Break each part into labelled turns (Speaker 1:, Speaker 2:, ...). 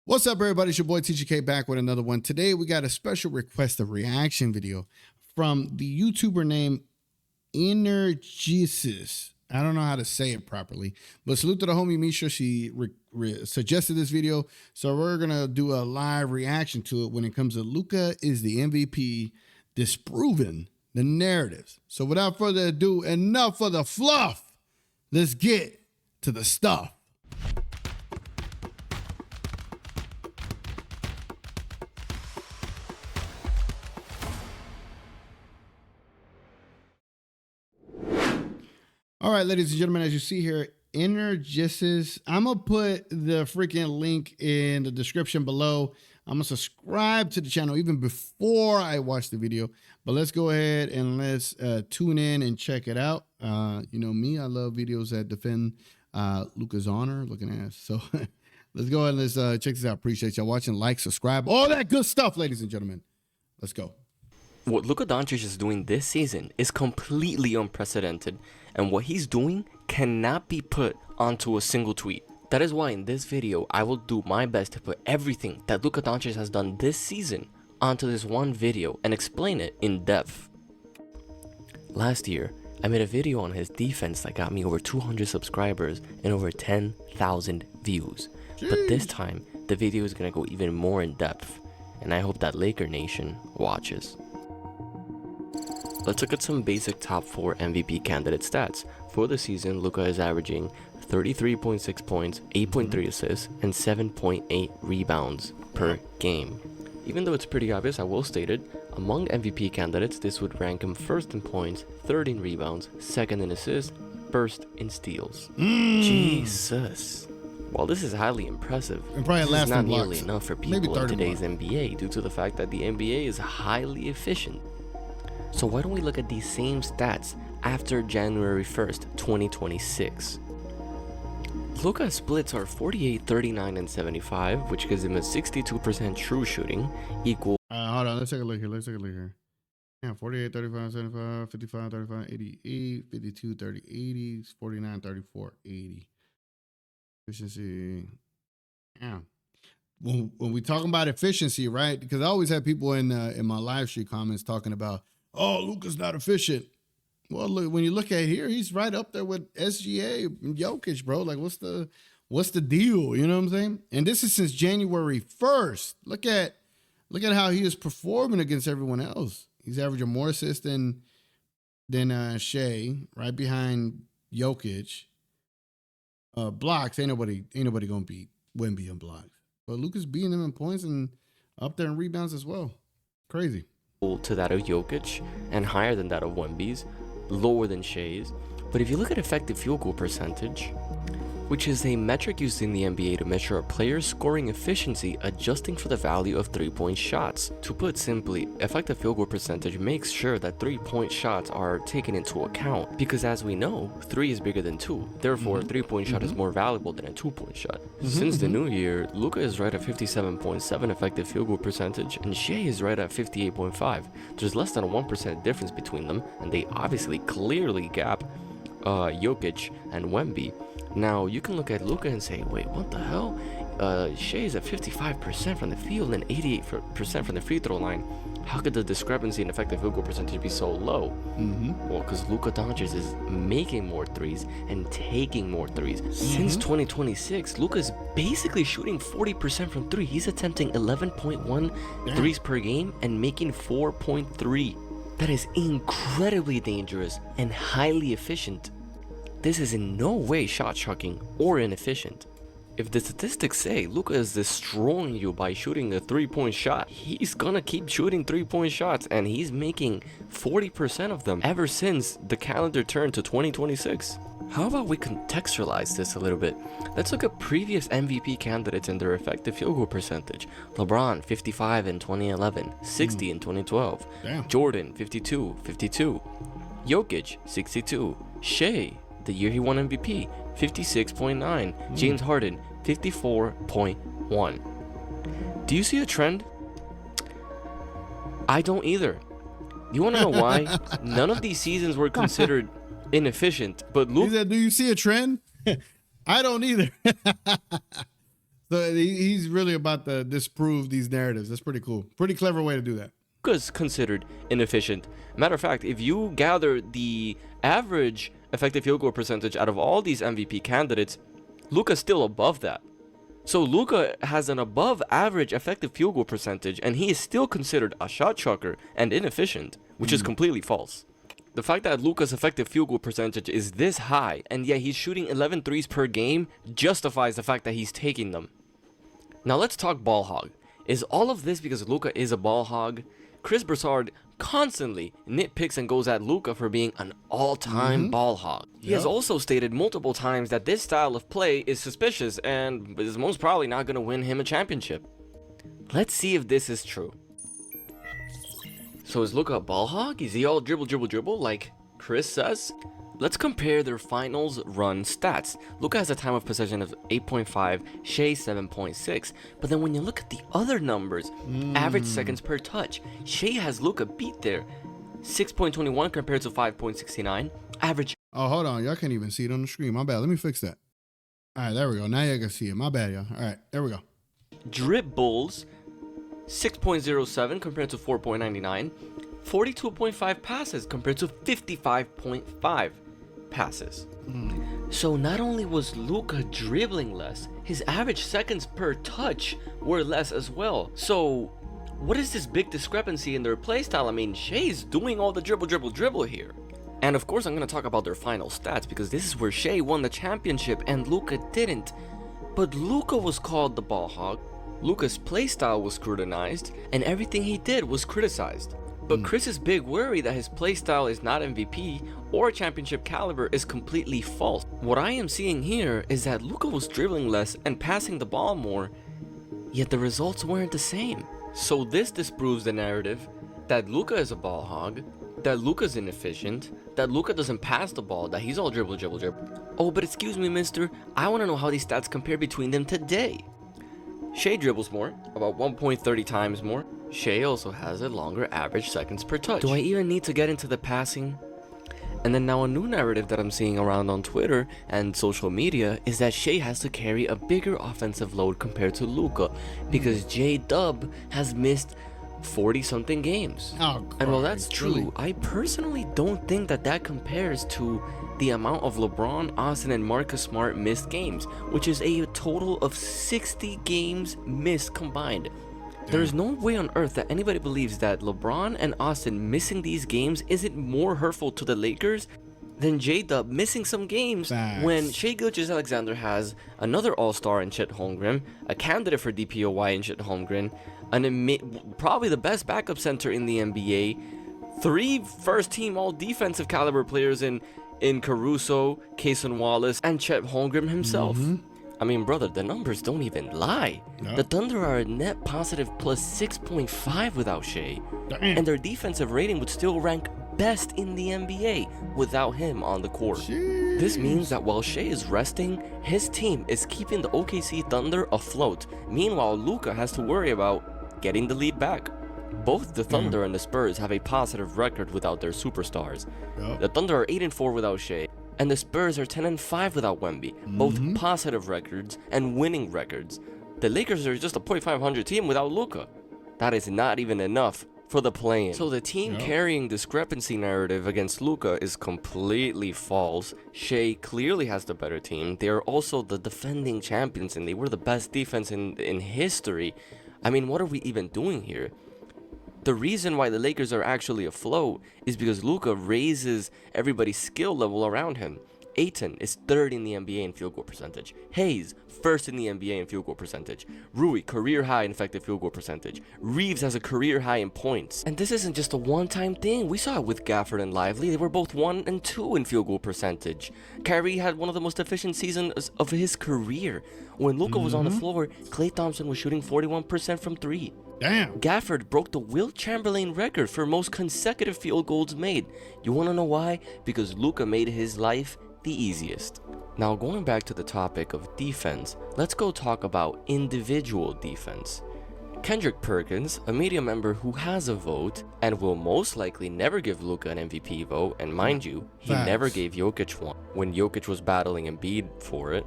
Speaker 1: What's up, everybody? It's your boy TGK back with another one. Today, we got a special request of reaction video from the YouTuber named Energisis. I don't know how to say it properly, but salute to the homie Misha. She suggested this video, so we're going to do a live reaction to it when it comes to Luka is the MVP, disproving the narratives. So without further ado, enough of the fluff. Let's get to the stuff. All right, ladies and gentlemen, as you see here, Energisis. I'm going to put the freaking link in the description below. I'm going to subscribe to the channel even before I watch the video. But let's go ahead and let's tune in and check it out. You know me, I love videos that defend Luka's honor, looking ass. So let's go ahead and let's check this out. Appreciate y'all watching. Like, subscribe, all that good stuff, ladies and gentlemen. Let's go.
Speaker 2: What Luka Dončić is doing this season is completely unprecedented, and what he's doing cannot be put onto a single tweet. That is why in this video, I will do my best to put everything that Luka Dončić has done this season onto this one video and explain it in depth. Last year, I made a video on his defense that got me over 200 subscribers and over 10,000 views. Jeez. But this time, the video is going to go even more in depth, and I hope that Laker Nation watches. Let's look at some basic top 4 MVP candidate stats. For the season, Luka is averaging 33.6 points, 8.3 assists, and 7.8 rebounds per game. Even though it's pretty obvious, I will state it, among MVP candidates, this would rank him first in points, third in rebounds, second in assists, first in steals. Jesus. While this is highly impressive, this is not nearly enough for people in today's NBA due to the fact that the NBA is highly efficient. So why don't we look at these same stats after January 1st, 2026. Luka's splits are 48, 39, and 75, which gives him a 62% true shooting, equal...
Speaker 1: hold on, let's take a look here. Yeah, 48, 35, 75, 55, 35, 88, 52, 30, 80, 49, 34, 80. Efficiency. Yeah. When we talking about efficiency, right? Because I always have people in my live stream comments talking about, oh, Luka's not efficient. Well, look, when you look at here, he's right up there with SGA and Jokic, bro. Like, what's the deal? You know what I'm saying? And this is since January 1st. Look at how he is performing against everyone else. He's averaging more assists than Shea, right behind Jokic. Blocks, ain't nobody gonna beat Wemby in blocks. But Luka's beating him in points and up there in rebounds as well. Crazy.
Speaker 2: To that of Jokic and higher than that of Wemby's, lower than Shea's. But if you look at effective field goal percentage, which is a metric used in the NBA to measure a player's scoring efficiency adjusting for the value of three-point shots. To put simply, effective field goal percentage makes sure that three-point shots are taken into account, because as we know, 3 is bigger than 2. Therefore, a three-point shot is more valuable than a 2-point shot. Since the new year, Luka is right at 57.7 effective field goal percentage, and Shea is right at 58.5. There's less than a 1% difference between them, and they obviously clearly gap Jokic and Wemby. Now, you can look at Luka and say, wait, what the hell? Shea is at 55% from the field and 88% from the free throw line. How could the discrepancy in effective field goal percentage be so low? Well, because Luka Dončić is making more threes and taking more threes. Since 2026, Luka is basically shooting 40% from 3. He's attempting 11.1 threes per game and making 4.3. That is incredibly dangerous and highly efficient. This is in no way shot-chucking or inefficient. If the statistics say Luka is destroying you by shooting a 3-point shot, he's gonna keep shooting 3-point shots, and he's making 40% of them ever since the calendar turned to 2026. How about we contextualize this a little bit? Let's look at previous MVP candidates and their effective field goal percentage. LeBron, 55 in 2011, 60 in 2012. Jordan, 52, 52. Jokic, 62. Shea, the year he won MVP, 56.9. James Harden, 54.1. Do you see a trend? I don't either. You want to know why? None of these seasons were considered inefficient, but Luka...
Speaker 1: Do you see a trend? I don't either. So he's really about to disprove these narratives. That's pretty cool. Pretty clever way to do that.
Speaker 2: Luka's considered inefficient. Matter of fact, if you gather the average effective field goal percentage out of all these MVP candidates, Luka's still above that. So Luka has an above average effective field goal percentage, and he is still considered a shot chucker and inefficient, which is completely false. The fact that Luka's effective field goal percentage is this high, and yet he's shooting 11 threes per game, justifies the fact that he's taking them. Now let's talk ball hog. Is all of this because Luka is a ball hog? Chris Broussard constantly nitpicks and goes at Luka for being an all-time ball hog. He has also stated multiple times that this style of play is suspicious and is most probably not going to win him a championship. Let's see if this is true. So is Luka a ball hog? Is he all dribble like Chris says? Let's compare their finals run stats. Luka has a time of possession of 8.5, Shea 7.6. But then when you look at the other numbers, average seconds per touch, Shea has Luka beat there. 6.21 compared to 5.69. Average.
Speaker 1: Oh, hold on. Y'all can't even see it on the screen. My bad. Let me fix that. All right, there we go. Now y'all can see it. My bad, y'all. All right, there we go.
Speaker 2: Dribbles 6.07 compared to 4.99. 42.5 passes compared to 55.5 passes. So not only was Luka dribbling less, his average seconds per touch were less as well. So what is this big discrepancy in their playstyle? I mean, Shea's doing all the dribble here. And of course I'm going to talk about their final stats because this is where Shea won the championship and Luka didn't. But Luka was called the ball hog, Luka's playstyle was scrutinized, and everything he did was criticized. But Chris's big worry that his playstyle is not MVP or championship caliber is completely false. What I am seeing here is that Luka was dribbling less and passing the ball more, yet the results weren't the same. So this disproves the narrative that Luka is a ball hog, that Luka's inefficient, that Luka doesn't pass the ball, that he's all dribble. Oh, but excuse me, mister, I want to know how these stats compare between them today. Shea dribbles more, about 1.30 times more. Shea also has a longer average seconds per touch. Do I even need to get into the passing? And then now a new narrative that I'm seeing around on Twitter and social media is that Shea has to carry a bigger offensive load compared to Luka because J-Dub has missed 40-something games.
Speaker 1: Oh,
Speaker 2: and while that's true, I personally don't think that compares to the amount of LeBron, Austin, and Marcus Smart missed games, which is a total of 60 games missed combined. There is no way on earth that anybody believes that LeBron and Austin missing these games isn't more hurtful to the Lakers than J-Dub missing some games.
Speaker 1: Facts.
Speaker 2: When Shai Gilgeous-Alexander has another All-Star in Chet Holmgren, a candidate for DPOY in Chet Holmgren, probably the best backup center in the NBA, 3 first-team all-defensive caliber players in Caruso, Cason Wallace, and Chet Holmgren himself. I mean, brother, the numbers don't even lie.
Speaker 1: No.
Speaker 2: The Thunder are a net positive plus 6.5 without Shai,
Speaker 1: Damn.
Speaker 2: and their defensive rating would still rank best in the NBA without him on the court.
Speaker 1: Jeez.
Speaker 2: This means that while Shai is resting, his team is keeping the OKC Thunder afloat. Meanwhile, Luka has to worry about getting the lead back. Both the Thunder and the Spurs have a positive record without their superstars.
Speaker 1: Yep.
Speaker 2: The Thunder are 8-4 without Shai, and the Spurs are 10-5 without Wemby. Both positive records and winning records. The Lakers are just a .500 team without Luka. That is not even enough for the play-in. So the team carrying discrepancy narrative against Luka is completely false. Shai clearly has the better team. They are also the defending champions, and they were the best defense in history. I mean, what are we even doing here? The reason why the Lakers are actually afloat is because Luka raises everybody's skill level around him. Ayton is 3rd in the NBA in field goal percentage. Hayes, 1st in the NBA in field goal percentage. Rui, career high in effective field goal percentage. Reeves has a career high in points. And this isn't just a one-time thing. We saw it with Gafford and Lively. They were both 1 and 2 in field goal percentage. Kyrie had one of the most efficient seasons of his career. When Luka was on the floor, Klay Thompson was shooting 41% from 3.
Speaker 1: Damn.
Speaker 2: Gafford broke the Wilt Chamberlain record for most consecutive field goals made. You want to know why? Because Luka made his life the easiest. Now, going back to the topic of defense, let's go talk about individual defense. Kendrick Perkins, a media member who has a vote and will most likely never give Luka an MVP vote, and mind you, he never gave Jokic one when Jokic was battling Embiid for it,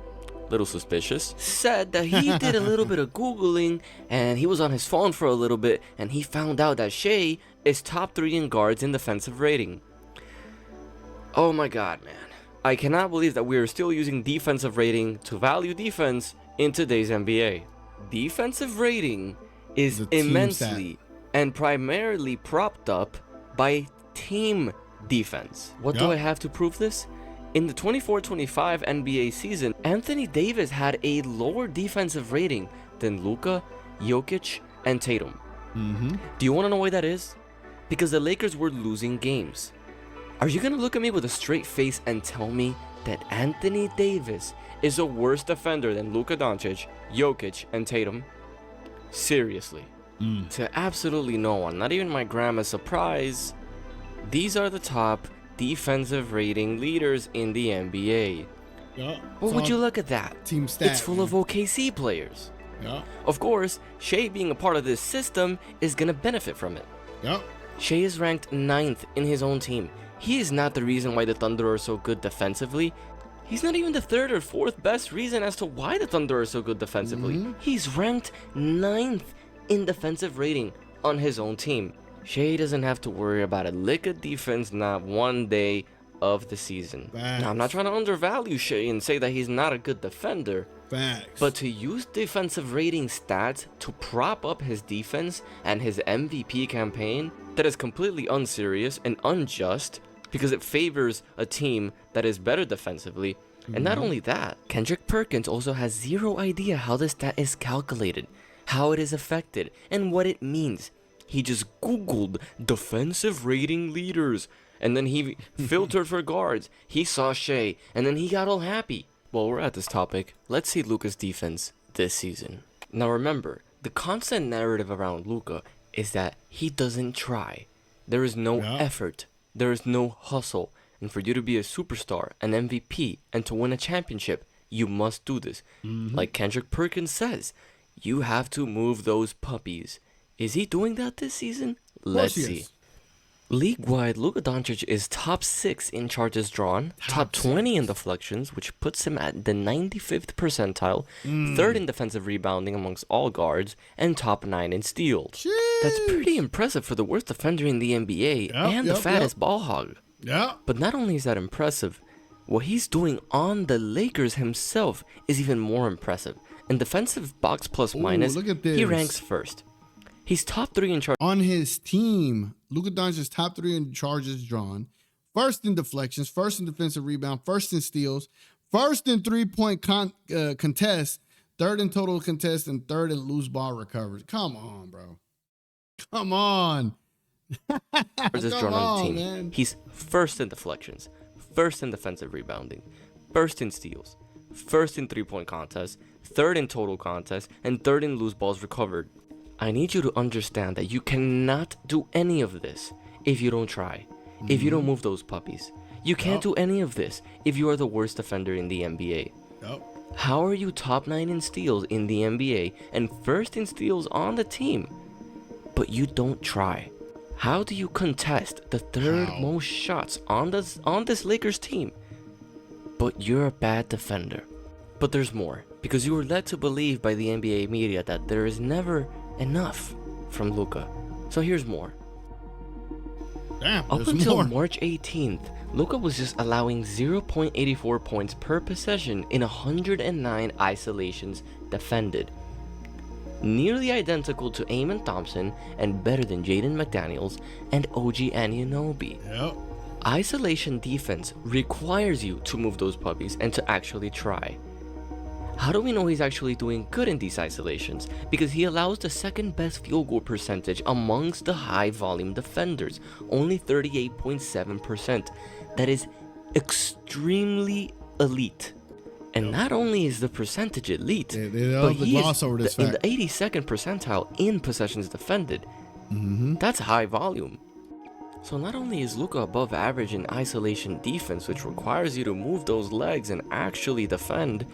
Speaker 2: little suspicious, said that he did a little bit of Googling and he was on his phone for a little bit and he found out that Shai is top 3 in guards in defensive rating. Oh my god, man. I cannot believe that we are still using defensive rating to value defense in today's NBA. Defensive rating is immensely and primarily propped up by team defense. What do I have to prove this? In the 24-25 NBA season, Anthony Davis had a lower defensive rating than Luka, Jokic, and Tatum. Do you want to know why that is? Because the Lakers were losing games. Are you going to look at me with a straight face and tell me that Anthony Davis is a worse defender than Luka Dončić, Jokic, and Tatum? Seriously. To absolutely no one, not even my grandma's surprise, these are the top defensive rating leaders in the NBA. Well, would you look at that?
Speaker 1: Team stat,
Speaker 2: it's full of OKC players. Of course, Shai being a part of this system is going to benefit from it. Shai is ranked 9th in his own team. He is not the reason why the Thunder are so good defensively. He's not even the 3rd or 4th best reason as to why the Thunder are so good defensively. He's ranked 9th in defensive rating on his own team. Shai doesn't have to worry about a lick of defense not one day of the season. Now, I'm not trying to undervalue Shai and say that he's not a good defender. But to use defensive rating stats to prop up his defense and his MVP campaign, that is completely unserious and unjust because it favors a team that is better defensively. And not only that, Kendrick Perkins also has zero idea how this stat is calculated, how it is affected, and what it means. He just Googled defensive rating leaders, and then he filtered for guards. He saw Shai, and then he got all happy. While we're at this topic, let's see Luka's defense this season. Now remember, the constant narrative around Luka is that he doesn't try. There is no effort. There is no hustle. And for you to be a superstar, an MVP, and to win a championship, you must do this. Like Kendrick Perkins says, you have to move those puppies. Is he doing that this season? Let's see. League-wide, Luka Dončić is top 6 in charges drawn, top 20 in deflections, which puts him at the 95th percentile, 3rd in defensive rebounding amongst all guards, and top 9 in steals.
Speaker 1: Jeez.
Speaker 2: That's pretty impressive for the worst defender in the NBA and the fattest ball hog. But not only is that impressive, what he's doing on the Lakers himself is even more impressive. In defensive box plus minus, he ranks 1st. He's top 3 in charge.
Speaker 1: On his team, Luka Dončić is top 3 in charges drawn, 1st in deflections, 1st in defensive rebound, 1st in steals, 1st in three-point contest, 3rd in total contest, and 3rd in loose ball recovery. Come on, bro. Come on.
Speaker 2: Come on, team. Man. He's 1st in deflections, 1st in defensive rebounding, 1st in steals, 1st in three-point contest, 3rd in total contest, and 3rd in loose balls recovered. I need you to understand that you cannot do any of this if you don't try, if you don't move those puppies. You can't do any of this if you are the worst defender in the NBA. How are you top 9 in steals in the NBA and 1st in steals on the team, but you don't try? How do you contest the 3rd most shots on this Lakers team, but you're a bad defender? But there's more, because you were led to believe by the NBA media that there is never enough from Luka. So here's more. Up until March 18th, Luka was just allowing 0.84 points per possession in 109 isolations defended. Nearly identical to Amen Thompson and better than Jaden McDaniels and OG Anunoby. Isolation defense requires you to move those puppies and to actually try. How do we know he's actually doing good in these isolations? Because he allows the 2nd best field goal percentage amongst the high volume defenders, only 38.7%. That is extremely elite. And not only is the percentage elite, but he is in the 82nd percentile in possessions defended. That's high volume. So not only is Luka above average in isolation defense, which requires you to move those legs and actually defend,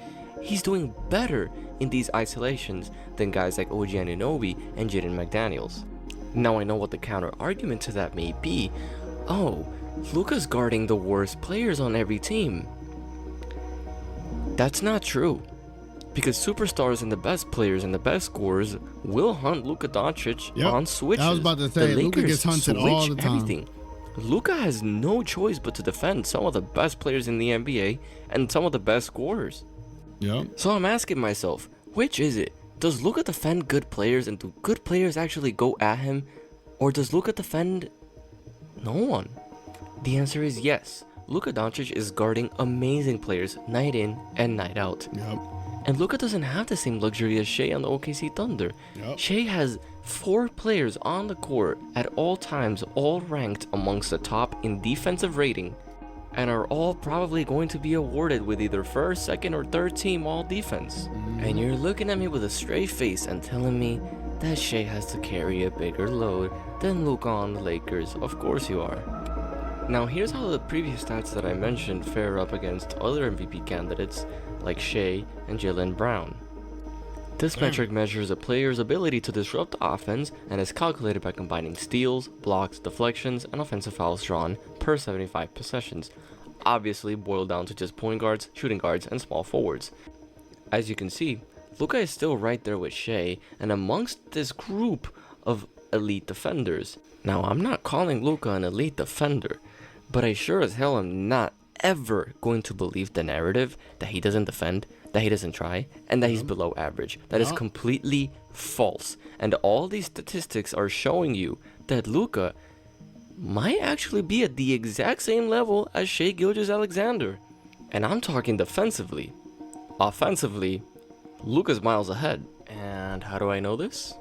Speaker 2: he's doing better in these isolations than guys like OG Anunoby and Jaden McDaniels. Now I know what the counter argument to that may be. Oh, Luka's guarding the worst players on every team. That's not true. Because superstars and the best players and the best scorers will hunt Luka Dončić on switches.
Speaker 1: I was about to say, Luka gets hunted all the time.
Speaker 2: Everything. Luka has no choice but to defend some of the best players in the NBA and some of the best scorers.
Speaker 1: Yep.
Speaker 2: So I'm asking myself, which is it? Does Luka defend good players, and do good players actually go at him? Or does Luka defend no one? The answer is yes. Luka Dončić is guarding amazing players night in and night out.
Speaker 1: Yep.
Speaker 2: And Luka doesn't have the same luxury as Shai on the OKC Thunder.
Speaker 1: Yep.
Speaker 2: Shai has 4 players on the court at all times, all ranked amongst the top in defensive rating, and are all probably going to be awarded with either first, second, or third team all defense. And you're looking at me with a straight face and telling me that Shai has to carry a bigger load than Luka on the Lakers. Of course you are. Now here's how the previous stats that I mentioned fare up against other MVP candidates like Shai and Jaylen Brown. This metric measures a player's ability to disrupt the offense and is calculated by combining steals, blocks, deflections, and offensive fouls drawn per 75 possessions. Obviously boiled down to just point guards, shooting guards, and small forwards. As you can see, Luka is still right there with Shai and amongst this group of elite defenders. Now I'm not calling Luka an elite defender, but I sure as hell am not ever going to believe the narrative that he doesn't defend, that he doesn't try, and that he's below average. That is completely false. And all these statistics are showing you that Luka might actually be at the exact same level as Shai Gilgeous-Alexander. And I'm talking defensively. Offensively, Luka's miles ahead. And how do I know this?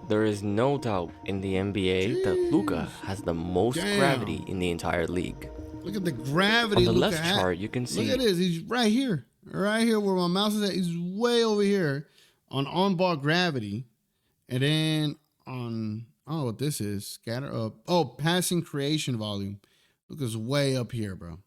Speaker 2: There is no doubt in the NBA that Luka has the most gravity in the entire league.
Speaker 1: Look at the gravity.
Speaker 2: On the
Speaker 1: Luka
Speaker 2: left chart, you can see.
Speaker 1: Look at this. He's right here. Right here where my mouse is at. He's way over here on-ball gravity. And then on, I don't know what this is. Scatter up. Oh, passing creation volume. Luka's way up here, bro.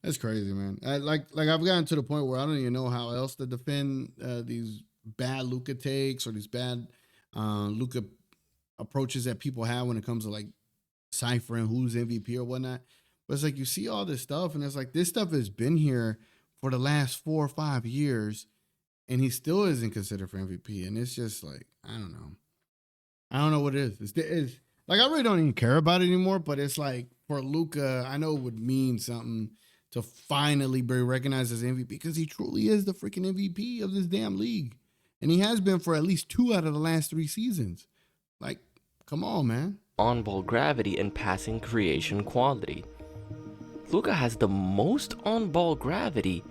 Speaker 1: That's crazy, man. Like I've gotten to the point where I don't even know how else to defend these bad Luka takes or these bad Luka approaches that people have when it comes to like ciphering who's MVP or whatnot. But it's like you see all this stuff and it's like this stuff has been here for the last 4 or 5 years and he still isn't considered for MVP. And it's just like, I don't know. I don't know what it is. It's like I really don't even care about it anymore, but it's like for Luka, I know it would mean something to finally be recognized as MVP because he truly is the freaking MVP of this damn league. And he has been for at least 2 out of the last 3 seasons. Like, come on, man.
Speaker 2: On-ball gravity and passing creation quality. Luka has the most on-ball gravity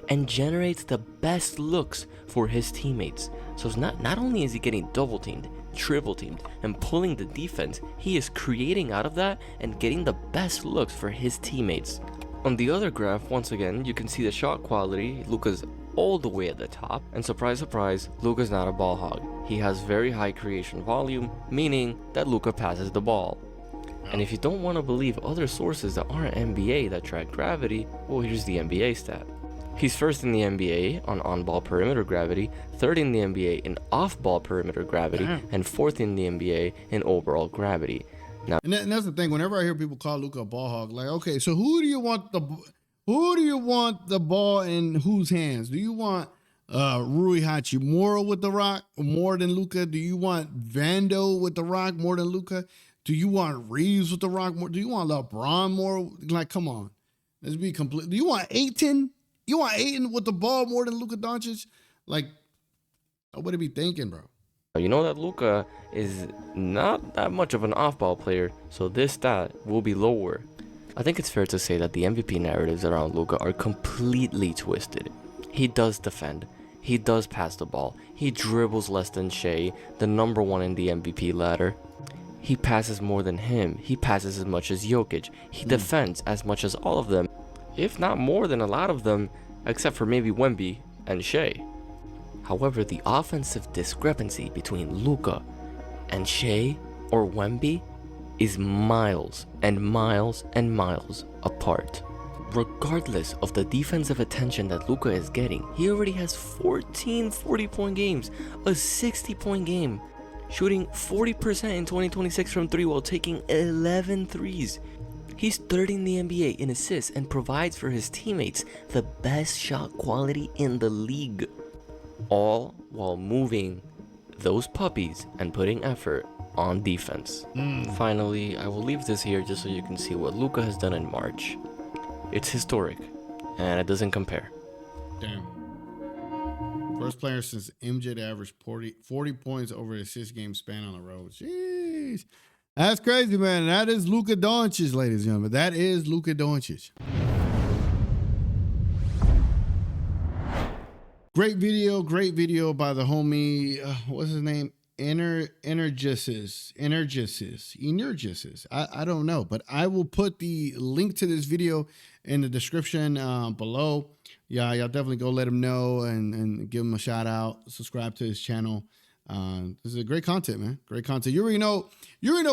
Speaker 2: and generates the best looks for his teammates. So it's not only is he getting double-teamed, triple-teamed, and pulling the defense, he is creating out of that and getting the best looks for his teammates. On the other graph, once again, you can see the shot quality. Luka's all the way at the top, and surprise, surprise, Luka's not a ball hog. He has very high creation volume, meaning that Luka passes the ball. And if you don't want to believe other sources that aren't NBA that track gravity, well, here's the NBA stat. He's first in the NBA on on-ball perimeter gravity, third in the NBA in off-ball perimeter gravity, and fourth in the NBA in overall gravity. Now,
Speaker 1: and that's the thing. Whenever I hear people call Luka a ball hog, like, okay, so who do you want the ball in whose hands? Do you want Rui Hachimura with the rock more than Luka? Do you want Vando with the rock more than Luka? Do you want Reeves with the rock more? Do you want LeBron more? Like, come on, let's be complete. Do you want Ayton? You want Ayton with the ball more than Luka Dončić? Like, what would he be thinking, bro?
Speaker 2: You know that Luka is not that much of an off-ball player, so this stat will be lower. I think it's fair to say that the MVP narratives around Luka are completely twisted. He does defend, he does pass the ball, he dribbles less than Shai, the number 1 in the MVP ladder. He passes more than him, he passes as much as Jokic, he defends as much as all of them, if not more than a lot of them, except for maybe Wemby and Shai. However, the offensive discrepancy between Luka and Shai or Wemby is miles and miles and miles apart. Regardless of the defensive attention that Luka is getting, he already has 14 40-point games, a 60-point game, shooting 40% in 2026 from 3 while taking 11 threes. He's third in the NBA in assists and provides for his teammates the best shot quality in the league, all while moving those puppies and putting effort on defense. Finally, I will leave this here just so you can see what Luka has done in March. It's historic, and it doesn't compare.
Speaker 1: Damn. First player since MJ to average 40 points over a 6-game span on the road. Jeez. That's crazy, man. That is Luka Dončić, ladies and gentlemen. That is Luka Dončić. Great video by the homie. What's his name? Energisis. I don't know, but I will put the link to this video in the description below. Yeah, y'all definitely go let him know and give him a shout out. Subscribe to his channel. This is great content, man. Great content. You already know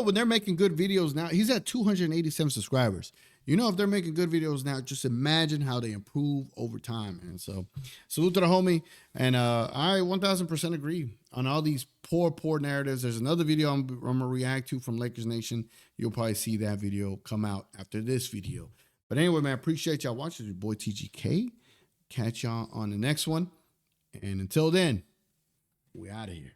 Speaker 1: when they're making good videos now. He's at 287 subscribers. You know, if they're making good videos now, just imagine how they improve over time. And so salute to the homie. And I 1000% agree on all these poor narratives. There's another video I'm going to react to from Lakers Nation. You'll probably see that video come out after this video. But anyway, man, appreciate y'all watching. Your boy TGK. Catch y'all on the next one. And until then, we out of here.